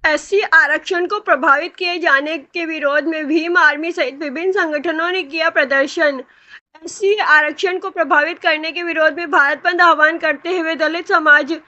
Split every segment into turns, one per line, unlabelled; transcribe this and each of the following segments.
SC आरक्षण को प्रभावित किए जाने के विरोध में भीम आर्मी सहित विभिन्न संगठनों ने किया प्रदर्शन। एससी आरक्षण को प्रभावित करने के विरोध में भारत बंद आह्वान करते हुए दलित समाज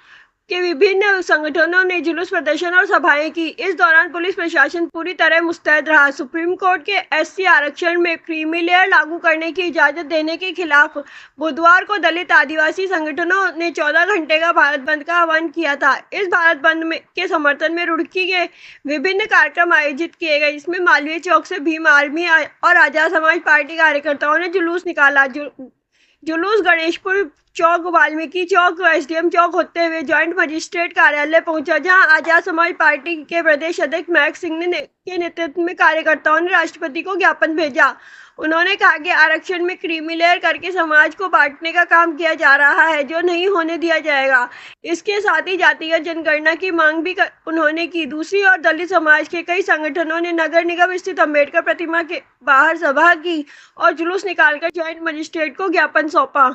के विभिन्न संगठनों ने जुलूस प्रदर्शन और सभाएं की। इस दौरान पुलिस प्रशासन पूरी तरह मुस्तैद रहा। सुप्रीम कोर्ट के एससी आरक्षण में क्रीमी लेयर लागू करने की इजाजत देने के खिलाफ बुधवार को दलित आदिवासी संगठनों ने 14 घंटे का भारत बंद का आह्वान किया था। इस भारत बंद के समर्थन में रुड़की के विभिन्न कार्यक्रम आयोजित किए गए, जिसमें मालवीय चौक से भीम आर्मी और आजाद समाज पार्टी कार्यकर्ताओं ने जुलूस निकाला। जुलूस गणेशपुर चौक, वाल्मीकि चौक, एसडीएम चौक होते हुए जॉइंट मजिस्ट्रेट कार्यालय पहुंचा, जहां आजाद समाज पार्टी के प्रदेश अध्यक्ष महक सिंह के नेतृत्व में कार्यकर्ताओं ने राष्ट्रपति को ज्ञापन भेजा। उन्होंने कहा कि आरक्षण में क्रीमी लेयर करके समाज को बांटने का काम किया जा रहा है, जो नहीं होने दिया जाएगा। इसके साथ ही जातिगत जनगणना की मांग भी उन्होंने की। दूसरी ओर दलित समाज के कई संगठनों ने नगर निगम स्थित अम्बेडकर प्रतिमा के बाहर सभा की और जुलूस निकालकर जॉइंट मजिस्ट्रेट को ज्ञापन सौंपा।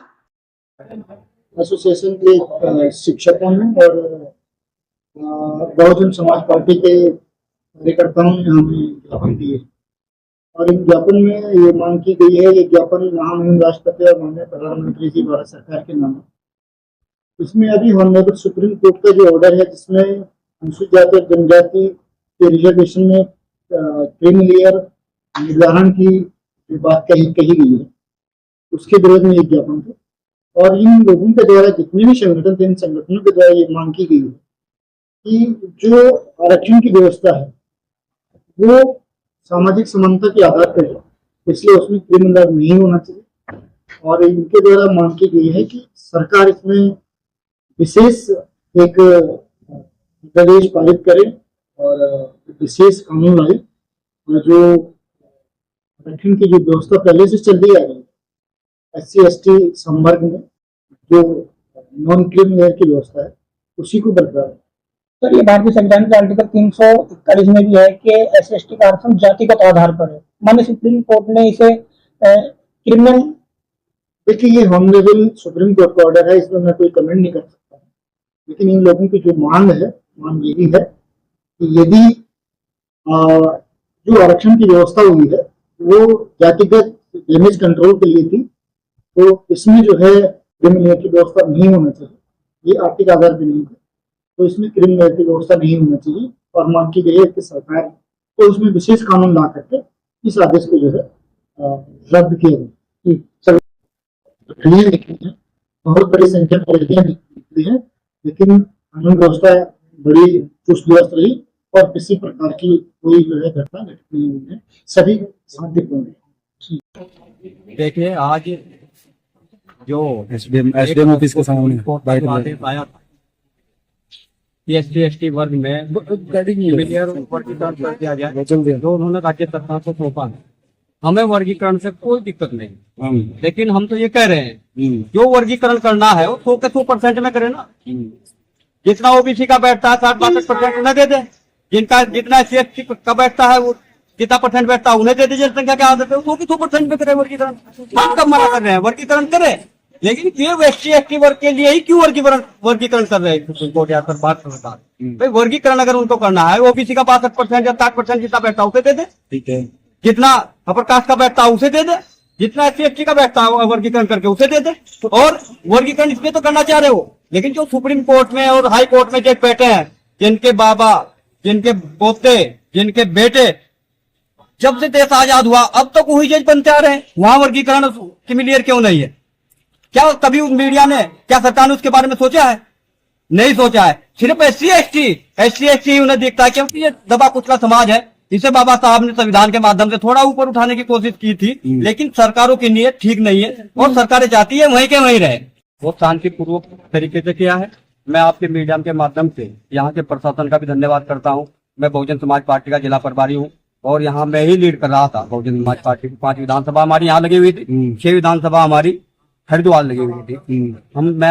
एसोसिएशन के शिक्षकों ने और बहुजन समाज पार्टी के कार्यकर्ताओं ने हमें ज्ञापन दिए और इन ज्ञापन में ये मांग की गई है, ये ज्ञापन महामहिम राष्ट्रपति और माननीय प्रधानमंत्री जी भारत सरकार के नाम। इसमें अभी हॉनरेबल सुप्रीम कोर्ट का जो ऑर्डर है, जिसमें अनुसूचित जाति और जनजाति के रिजर्वेशन में क्रीमी लेयर निर्धारण की बात कही गई है, उसके विरोध में एक ज्ञापन था। और इन लोगों के द्वारा जितने भी संगठन थे, इन संगठनों के द्वारा ये मांग की गई है कि जो आरक्षण की व्यवस्था है वो सामाजिक समानता के आधार पर है, इसलिए उसमें क्रीमी लेयर नहीं होना चाहिए। और इनके द्वारा मांग की गई है कि सरकार इसमें विशेष एक अध्यादेश पारित करे और विशेष कानून लाए, और जो आरक्षण की जो व्यवस्था पहले से चल रही है एससी एसटी संवर्ग में जो नॉन क्रीमी लेयर की व्यवस्था है, उसी को बरकरार है।
सर, ये भारतीय संविधान के आर्टिकल 341 में भी है कि एससी एसटी का आरक्षण जातिगत आधार पर है। माननीय सुप्रीम कोर्ट ने इसे क्रिमिनल।
देखिए, ये हॉनरेबल सुप्रीम कोर्ट का ऑर्डर है, इसमें मैं कोई कमेंट नहीं कर सकता, लेकिन इन लोगों की जो मांग यही है कि यदि जो आरक्षण की व्यवस्था हुई है वो जातिगत इमेज कंट्रोल के लिए थी, तो इसमें जो है क्रीमी लेयर की व्यवस्था नहीं होना चाहिए। ये आर्थिक आधार पर नहीं है, तो इसमें क्रीमी लेयर की व्यवस्था नहीं होना चाहिए। और मांग की गई है कि सरकार तो उसमें विशेष कानून ला करके इस आदेश को जो है रद्द किया जाए। बहुत बड़ी संख्या में रैलियां निकली है, लेकिन कानून व्यवस्था बड़ी चुस्त दुरुस्त रही और किसी प्रकार की कोई जो है घटना घटित नहीं हुई है, सभी शांतिपूर्ण है।
देखिए, आज जो
एसडीएम ऑफिस के सामने
एससी एसटी वर्ग में वर्गीकरण कर दिया जाए, जो उन्होंने राज्य सरकार को सौंपा है। हमें वर्गीकरण से कोई दिक्कत नहीं, लेकिन हम तो ये कह रहे हैं जो वर्गीकरण करना है वो 100 के 100% में करे ना। जितना ओबीसी का बैठता है 60-62% उन्हें दे दे, जिनका जितना एससी एसटी का बैठता है वो कितना परसेंट बैठता है उन्हें दे दे। जनसंख्या के आधार पर 100 के 100% में करे वर्गीकरण। हम कब मना कर रहे हैं, वर्गीकरण करे, लेकिन क्यों एससी एसटी वर्ग के लिए ही क्यों वर्गीकरण कर रहे हैं सुप्रीम कोर्ट या फिर भारत सरकार? भाई वर्गीकरण अगर उनको करना है, ओबीसी का 62% या 60% जितना बैठता है उसे दे दे, ठीक है। जितना अपर कास्ट का बैठता है उसे दे दे, जितना एससी एसटी का बैठता है वर्गीकरण करके उसे दे दे। और वर्गीकरण इसमें तो करना चाह रहे हो, लेकिन जो सुप्रीम कोर्ट में और हाई कोर्ट में जज बैठे हैं, जिनके बाबा, जिनके पोते, जिनके बेटे जब से देश आजाद हुआ अब तक वही जज बनते आ रहे हैं, वहां वर्गीकरण क्रीमी लेयर क्यों नहीं है? क्या कभी मीडिया ने, क्या सरकार ने उसके बारे में सोचा है? नहीं सोचा है। सिर्फ एससी एसटी उन्हें दिखता है, क्योंकि ये दबा कुचला समाज है। इसे बाबा साहब ने संविधान के माध्यम से थोड़ा ऊपर उठाने की कोशिश की थी, लेकिन सरकारों की नीयत ठीक नहीं है और सरकारें चाहती है वहीं के वहीं रहे। वो शांतिपूर्वक तरीके से किया है। मैं आपके मीडिया के माध्यम से यहाँ के प्रशासन का भी धन्यवाद करता हूँ। मैं बहुजन समाज पार्टी का जिला प्रभारी हूँ और यहाँ मैं ही लीड कर रहा था बहुजन समाज पार्टी की। 5 विधानसभा हमारी यहाँ लगी हुई थी, 6 विधानसभा हमारी हरिद्वार लगी हुई थी। मैं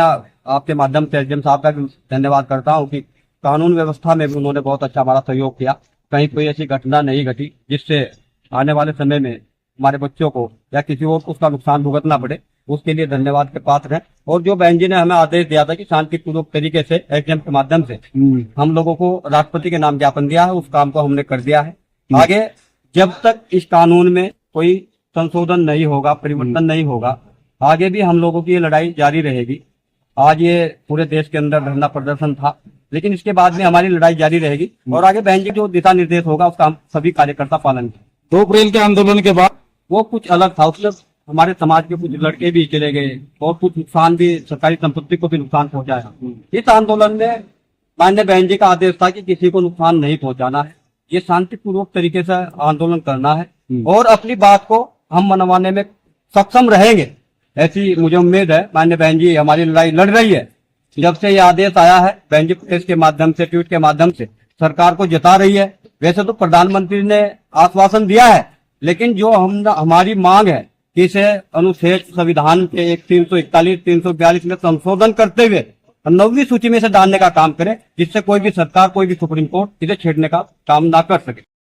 आपके माध्यम से एसडीएम साहब का भी धन्यवाद करता हूँ कि कानून व्यवस्था में भी उन्होंने बहुत अच्छा हमारा सहयोग किया। कहीं कोई ऐसी घटना नहीं घटी जिससे आने वाले समय में हमारे बच्चों को या किसी और को उसका नुकसान भुगतना पड़े। उसके लिए धन्यवाद के पात्र हैं। और जो बहन जी ने हमें आदेश दिया था कि शांतिपूर्वक तरीके से एटीएम के माध्यम से हम लोगों को राष्ट्रपति के नाम ज्ञापन दिया है, उस काम को हमने कर दिया है। आगे जब तक इस कानून में कोई संशोधन नहीं होगा, परिवर्तन नहीं होगा, आगे भी हम लोगों की ये लड़ाई जारी रहेगी। आज ये पूरे देश के अंदर धरना प्रदर्शन था, लेकिन इसके बाद में हमारी लड़ाई जारी रहेगी और आगे बहन जी जो दिशा निर्देश होगा उसका हम सभी कार्यकर्ता पालन करें।
2 अप्रैल के आंदोलन के बाद
वो कुछ अलग था, उसमें हमारे समाज के कुछ लड़के भी चले गए और कुछ नुकसान भी, सरकारी संपत्ति को भी नुकसान पहुंचाया। इस आंदोलन में माननीय बहन जी का आदेश था कि किसी को नुकसान नहीं पहुंचाना है, ये शांतिपूर्वक तरीके से आंदोलन करना है और अपनी बात को हम मनवाने में सक्षम रहेंगे, ऐसी मुझे उम्मीद है। माननीय बहन जी हमारी लड़ाई लड़ रही है। जब से ये आदेश आया है बहन जी प्रेस के माध्यम से, ट्वीट के माध्यम से सरकार को जता रही है। वैसे तो प्रधानमंत्री ने आश्वासन दिया है, लेकिन जो हमारी मांग है कि इसे अनुच्छेद संविधान के 341, 342 में संशोधन करते हुए 9वीं सूची में से डालने का काम करे, जिससे कोई भी सरकार, कोई भी सुप्रीम कोर्ट इसे छेड़ने का काम ना कर सके।